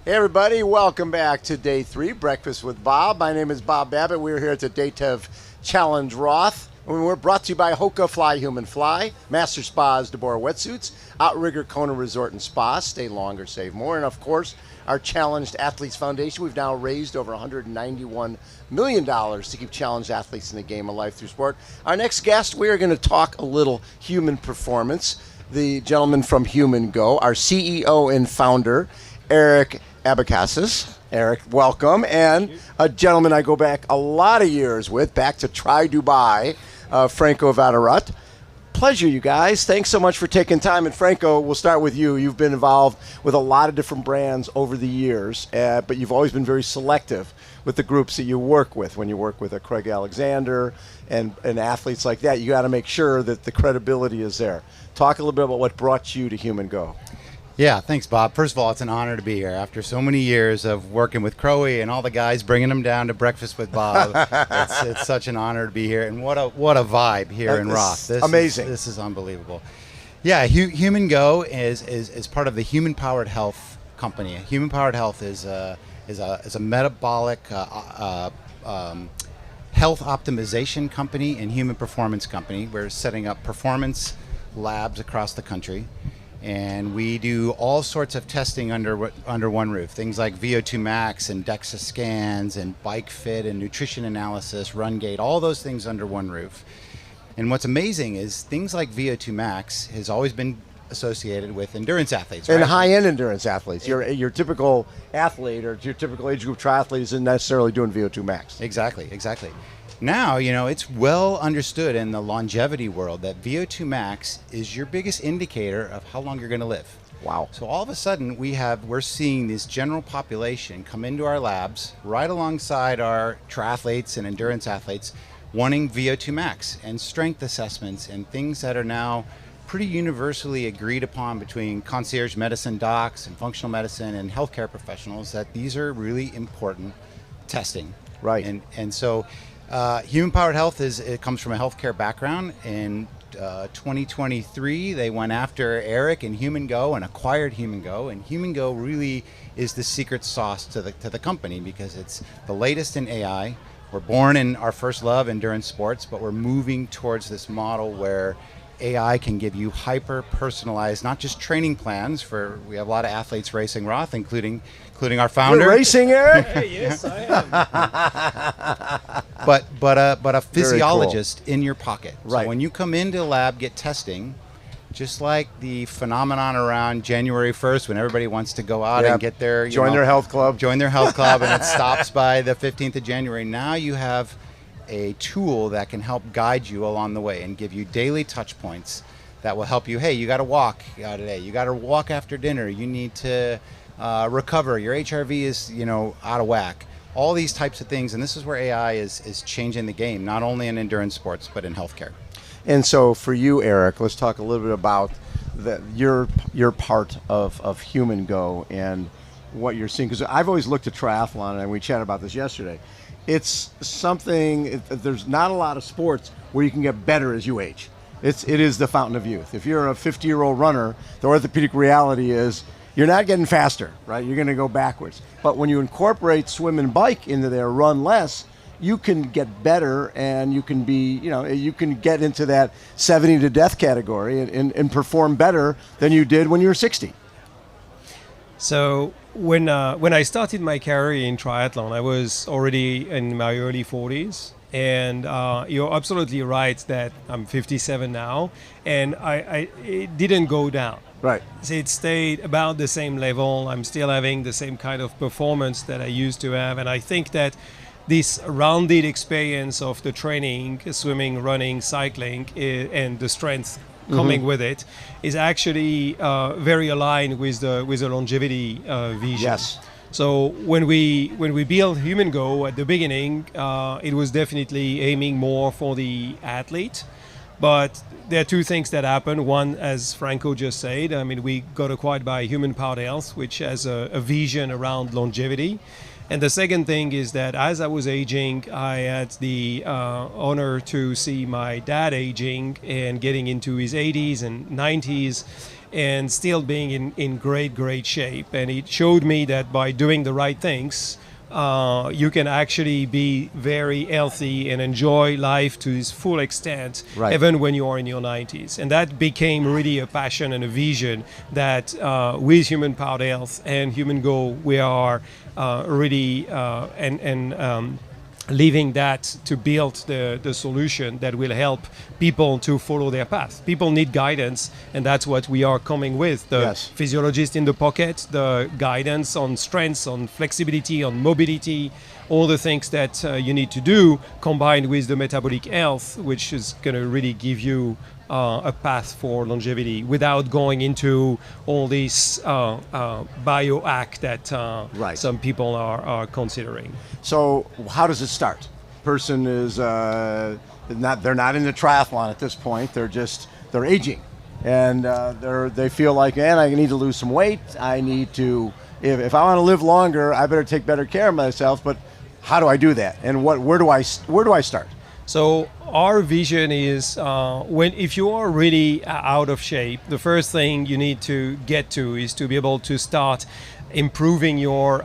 Hey everybody, welcome back to day 3, Breakfast with Bob. My name is Bob Babbitt. We're here at the Bob Challenge Roth. We're brought to you by HOKA Fly Human Fly, Master Spas, deboer wetsuits, Outrigger Kona Resort and Spa, stay longer, save more, and of course, our Challenged Athletes Foundation. We've now raised over $191 million to keep challenged athletes in the game of life through sport. Our next guest, we are going to talk a little human performance. The gentleman from HumanGO, our CEO and founder, Eric Abecassis. Eric, welcome. And a gentleman I go back a lot of years with, back to Try Dubai, Franko Vatterott. Pleasure, you guys. Thanks so much for taking time. And Franko, we'll start with you. You've been involved with a lot of different brands over the years, but you've always been very selective with the groups that you work with. When you work with a Craig Alexander and athletes like that, you got to make sure that the credibility is there. Talk a little bit about what brought you to HumanGO. Yeah, thanks, Bob. First of all, it's an honor to be here. After so many years of working with Crowe and all the guys, bringing them down to Breakfast with Bob, it's such an honor to be here. And what a vibe here in Roth. Amazing. This is unbelievable. Yeah, HumanGO is part of the Human Powered Health company. Human Powered Health is a metabolic health optimization company and human performance company. We're setting up performance labs across the country. And we do all sorts of testing under one roof. Things like VO2 Max and DEXA scans and bike fit and nutrition analysis, run gait, all those things under one roof. And what's amazing is things like VO2 Max has always been associated with endurance athletes, right? And high-end endurance athletes. Your typical athlete or your typical age group triathlete isn't necessarily doing VO2 Max. Exactly. Now, it's well understood in the longevity world that VO2 Max is your biggest indicator of how long you're going to live. Wow. So all of a sudden, we're seeing this general population come into our labs right alongside our triathletes and endurance athletes wanting VO2 Max and strength assessments and things that are now pretty universally agreed upon between concierge medicine docs and functional medicine and healthcare professionals that these are really important testing. Right. And so Human Powered Health it comes from a healthcare background. In 2023, they went after Eric and HumanGO and acquired HumanGO. And HumanGO really is the secret sauce to the company because it's the latest in AI. We're born in our first love, endurance sports, but we're moving towards this model where AI can give you hyper-personalized, not just training plans we have a lot of athletes racing Roth, including our founder. You're racing, Eric? Yes, I am. but a physiologist in your pocket. Right. So when you come into the lab, get testing, just like the phenomenon around January 1st when everybody wants to go out and get their join their health club, and it stops by the 15th of January. Now you have a tool that can help guide you along the way and give you daily touch points that will help you. Hey, you got to walk today. You got to walk after dinner. You need to recover. Your HRV is out of whack. All these types of things, and this is where AI is changing the game, not only in endurance sports but in healthcare. And so for you, Eric, let's talk a little bit about your part of HumanGO and what you're seeing. Because I've always looked at triathlon, and we chatted about this yesterday. It's something, there's not a lot of sports where you can get better as you age. It is the fountain of youth. If you're a 50-year-old runner, the orthopedic reality is you're not getting faster, right? You're going to go backwards. But when you incorporate swim and bike into there, run less, you can get better and you can be, you can get into that 70 to death category and perform better than you did when you were 60. So when I started my career in triathlon, I was already in my early 40s. And you're absolutely right that I'm 57 now, and it didn't go down. Right. So it stayed about the same level. I'm still having the same kind of performance that I used to have. And I think that this rounded experience of the training, swimming, running, cycling, and the strength coming with it is actually very aligned with the longevity vision. Yes. So when we built HumanGO at the beginning, it was definitely aiming more for the athlete. But there are two things that happened. One, as Franko just said, we got acquired by Human Powered Health, which has a vision around longevity. And the second thing is that as I was aging, I had the honor to see my dad aging and getting into his 80s and 90s and still being in great shape. And it showed me that by doing the right things, you can actually be very healthy and enjoy life to its full extent, Right. even when you are in your 90s. And that became really a passion and a vision that with Human Powered Health and HumanGO, we are really leaving that to build the solution that will help people to follow their path. People need guidance, and that's what we are coming with. The Yes. physiologist in the pocket, the guidance on strengths, on flexibility, on mobility, all the things that you need to do, combined with the metabolic health, which is going to really give you a path for longevity without going into all this biohack that Right. some people are considering. So how does it start? Person is they're not in the triathlon at this point. They're aging, and they feel like, man, I need to lose some weight. I need to, if I want to live longer, I better take better care of myself. But how do I do that? And where do I start? So our vision is if you are really out of shape, the first thing you need to get to is to be able to start improving your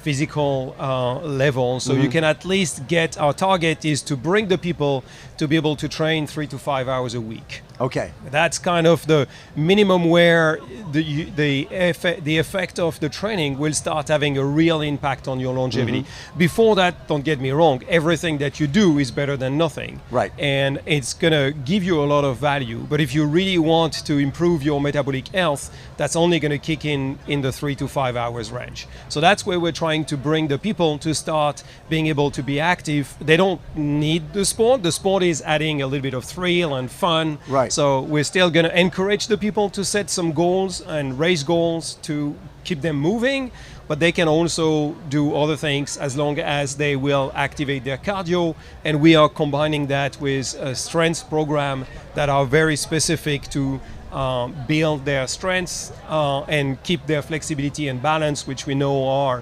physical level, so you can at least get, our target is to bring the people to be able to train 3 to 5 hours a week. Okay. That's kind of the minimum where the effect of the training will start having a real impact on your longevity. Before that, don't get me wrong, everything that you do is better than nothing. Right. And it's going to give you a lot of value. But if you really want to improve your metabolic health, that's only going to kick in the 3 to 5 hours range. So that's where we're trying to bring the people to start being able to be active. They don't need the sport. The sport is adding a little bit of thrill and fun. Right. So we're still going to encourage the people to set some goals and raise goals to keep them moving, but they can also do other things as long as they will activate their cardio. And we are combining that with a strength program that are very specific to build their strengths and keep their flexibility and balance, which we know are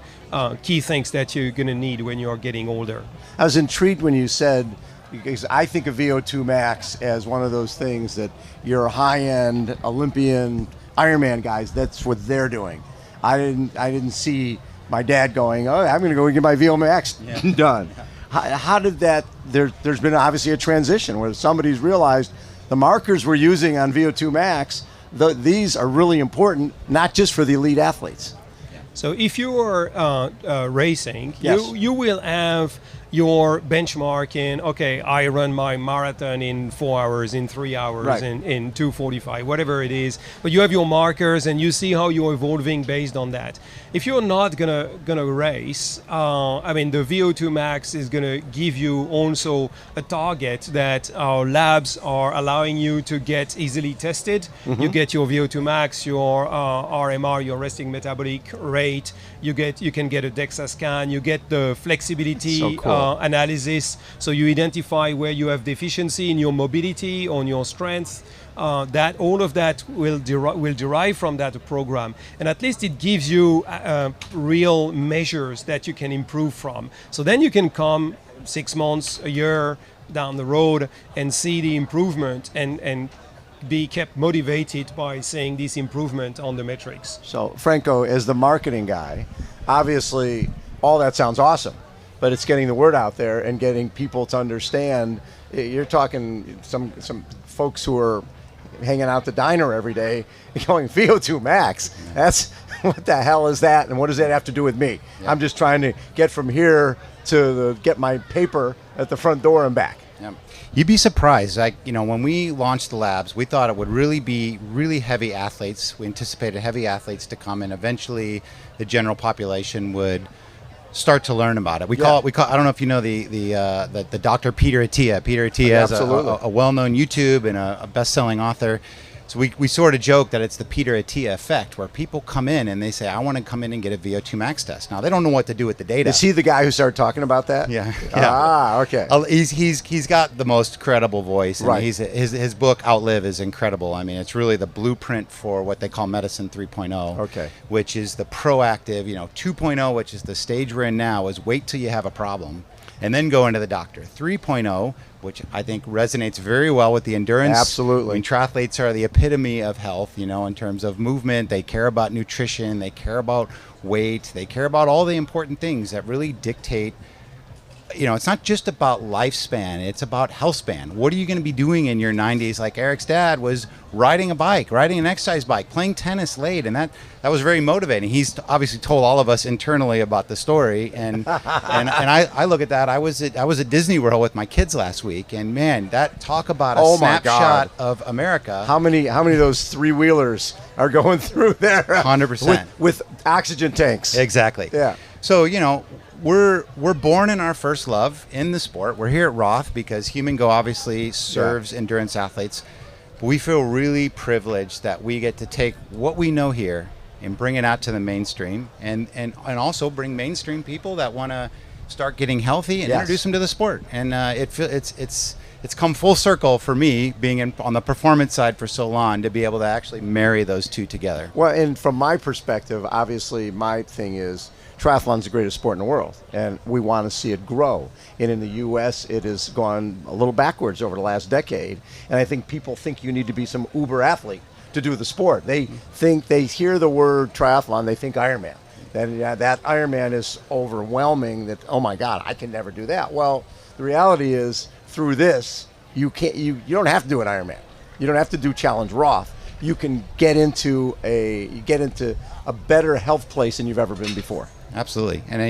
key things that you're going to need when you're getting older. I was intrigued when you said, because I think of VO2 Max as one of those things that your high-end Olympian Ironman guys, that's what they're doing. I didn't see my dad going, oh, I'm going to go and get my VO2 Max done. How did that, there's been obviously a transition where somebody's realized the markers we're using on VO2 Max, these are really important, not just for the elite athletes. So if you are racing, Yes. you will have your benchmark in, okay, I run my marathon in 4 hours, in 3 hours, Right. in 2:45, whatever it is. But you have your markers and you see how you're evolving based on that. If you're not gonna race, the VO2 Max is gonna give you also a target that our labs are allowing you to get easily tested. You get your VO2 Max, your RMR, your resting metabolic rate. You can get a DEXA scan. You get the flexibility So cool. analysis. So you identify where you have deficiency in your mobility, on your strength. That all of that will derive from that program, and at least it gives you real measures that you can improve from. So then you can come 6 months, a year down the road and see the improvement and be kept motivated by seeing this improvement on the metrics. So Franko, as the marketing guy, obviously all that sounds awesome, but it's getting the word out there and getting people to understand. You're talking some folks who are hanging out the diner every day going, VO2 Max, that's, what the hell is that, and what does that have to do with me? I'm just trying to get from here to get my paper at the front door and back. Yeah. You'd be surprised. When we launched the labs, we thought it would really be heavy athletes. We anticipated heavy athletes to come, and eventually the general population would start to learn about it. We call it. I don't know if you know the Dr. Peter Attia. Peter Attia is a well-known YouTube and a best-selling author. So we sort of joke that it's the Peter Attia effect, where people come in and they say, I want to come in and get a VO2 Max test. Now, they don't know what to do with the data. Is he the guy who started talking about that? Yeah. Ah, okay. He's got the most credible voice. And Right. His book, Outlive, is incredible. I mean, it's really the blueprint for what they call Medicine 3.0, Okay. which is the proactive, 2.0, which is the stage we're in now, is wait till you have a problem and then go into the doctor. 3.0, which I think resonates very well with the endurance. Absolutely. I mean, triathletes are the epitome of health, in terms of movement. They care about nutrition. They care about weight. They care about all the important things that really dictate. It's not just about lifespan. It's about health span. What are you going to be doing in your 90s? Like Eric's dad was riding an exercise bike, playing tennis late, and that was very motivating. He's obviously told all of us internally about the story, and I look at that. I was at Disney World with my kids last week, and man, that talk about a snapshot of America. How many of those three-wheelers are going through there? 100%. With oxygen tanks. Exactly. Yeah. So, we're born in our first love in the sport. We're here at Roth because HumanGO obviously serves endurance athletes. But we feel really privileged that we get to take what we know here and bring it out to the mainstream, and also bring mainstream people that want to start getting healthy and introduce them to the sport. And it's come full circle for me, being on the performance side for so long, to be able to actually marry those two together. Well, and from my perspective, obviously my thing is triathlon's the greatest sport in the world, and we want to see it grow. And in the U.S., it has gone a little backwards over the last decade. And I think people think you need to be some uber athlete to do the sport. They hear the word triathlon, they think Ironman. That Ironman is overwhelming. That, oh my God, I can never do that. Well, the reality is, through this, you don't have to do an Ironman. You don't have to do Challenge Roth. You can get into a better health place than you've ever been before. Absolutely. And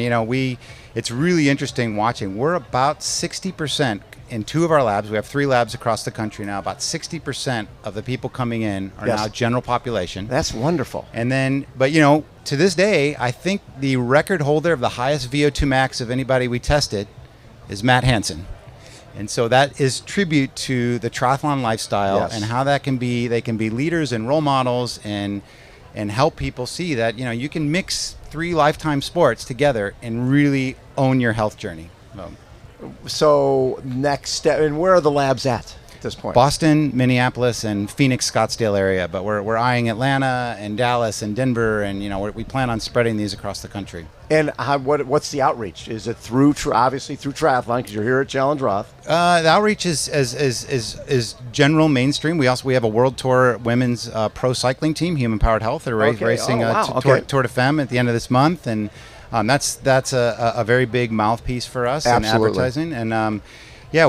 it's really interesting watching. We're about 60% in two of our labs. We have 3 labs across the country now. About 60% of the people coming in are now general population. That's wonderful. And then, but to this day, I think the record holder of the highest VO2 max of anybody we tested is Matt Hansen. And so that is tribute to the triathlon lifestyle and how they can be leaders and role models and help people see that, you can mix 3 lifetime sports together and really own your health journey. So next step, and where are the labs at this point? Boston, Minneapolis, and Phoenix, Scottsdale area, but we're eyeing Atlanta and Dallas and Denver, and we plan on spreading these across the country. And what's the outreach? Is it obviously through triathlon, because you're here at Challenge Roth? The outreach is general mainstream. We have a World Tour women's pro cycling team, Human Powered Health. They're racing Tour de Femme at the end of this month, and that's a very big mouthpiece for us in advertising. And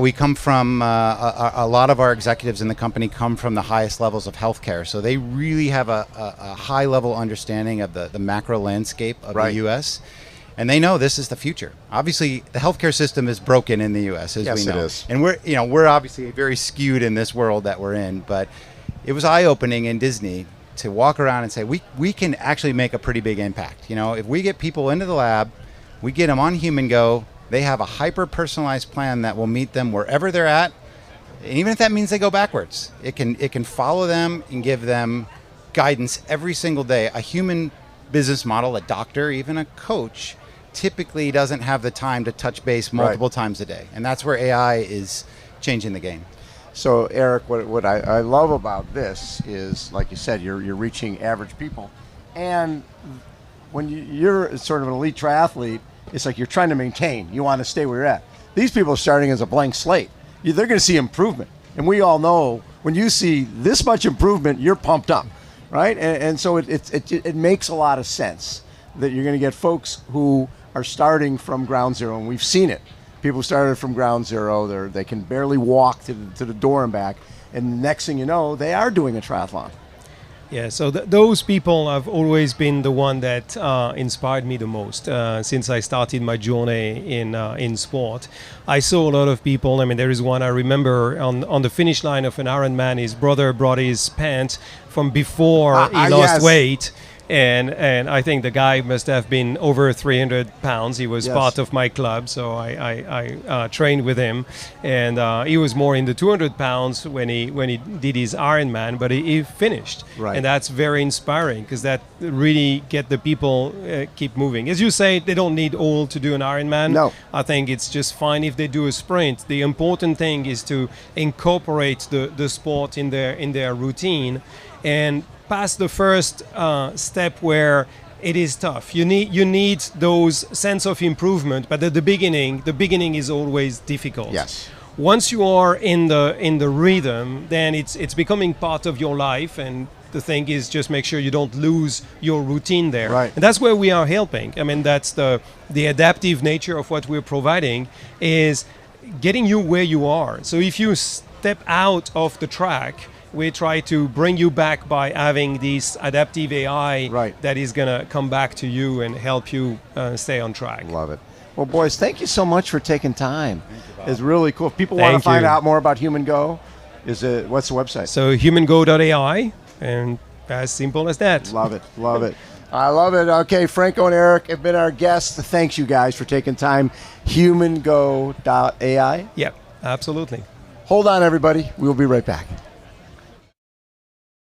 we come from a lot of our executives in the company come from the highest levels of healthcare, so they really have a high level understanding of the macro landscape of the U.S. And they know this is the future. Obviously, the healthcare system is broken in the U.S. as we know. It is. And we're obviously very skewed in this world that we're in. But it was eye-opening in Disney to walk around and say we can actually make a pretty big impact. If we get people into the lab, we get them on HumanGO. They have a hyper-personalized plan that will meet them wherever they're at, and even if that means they go backwards, it can follow them and give them guidance every single day. A human business model, a doctor, even a coach, typically doesn't have the time to touch base multiple times a day, and that's where AI is changing the game. So, Eric, what I love about this is, like you said, you're reaching average people, and when you're sort of an elite triathlete, it's like you're trying to maintain. You want to stay where you're at. These people are starting as a blank slate. They're going to see improvement. And we all know when you see this much improvement, you're pumped up, right? And so it makes a lot of sense that you're going to get folks who are starting from ground zero. And we've seen it. People started from ground zero. They can barely walk to the door and back. And next thing you know, they are doing a triathlon. Yeah, so those people have always been the one that inspired me the most since I started my journey in sport. I saw a lot of people. I mean, there is one I remember on the finish line of an Ironman. His brother brought his pants from before he lost weight, and I think the guy must have been over 300 pounds. He was Yes. part of my club, so I trained with him, and he was more in the 200 pounds when he did his Ironman, but he finished, Right. and that's very inspiring because that really get the people keep moving. As you say, they don't need all to do an Ironman. No. I think it's just fine if they do a sprint. The important thing is to incorporate the sport in their routine, and pass the first step where it is tough. You need those sense of improvement, but at the beginning is always difficult. Yes. Once you are in the rhythm, then it's becoming part of your life, and the thing is just make sure you don't lose your routine there. Right. And that's where we are helping. I mean, that's the adaptive nature of what we're providing is getting you where you are. So if you step out of the track, we try to bring you back by having this adaptive AI Right. that is going to come back to you and help you stay on track. Love it. Well, boys, thank you so much for taking time. It's really cool. If people want to Thank find you. out more about HumanGO, what's the website? So HumanGO.ai, and as simple as that. Love it. Love it. I love it. Okay, Franko and Eric have been our guests. Thanks, you guys, for taking time. HumanGO.ai. Yep, absolutely. Hold on, everybody. We'll be right back.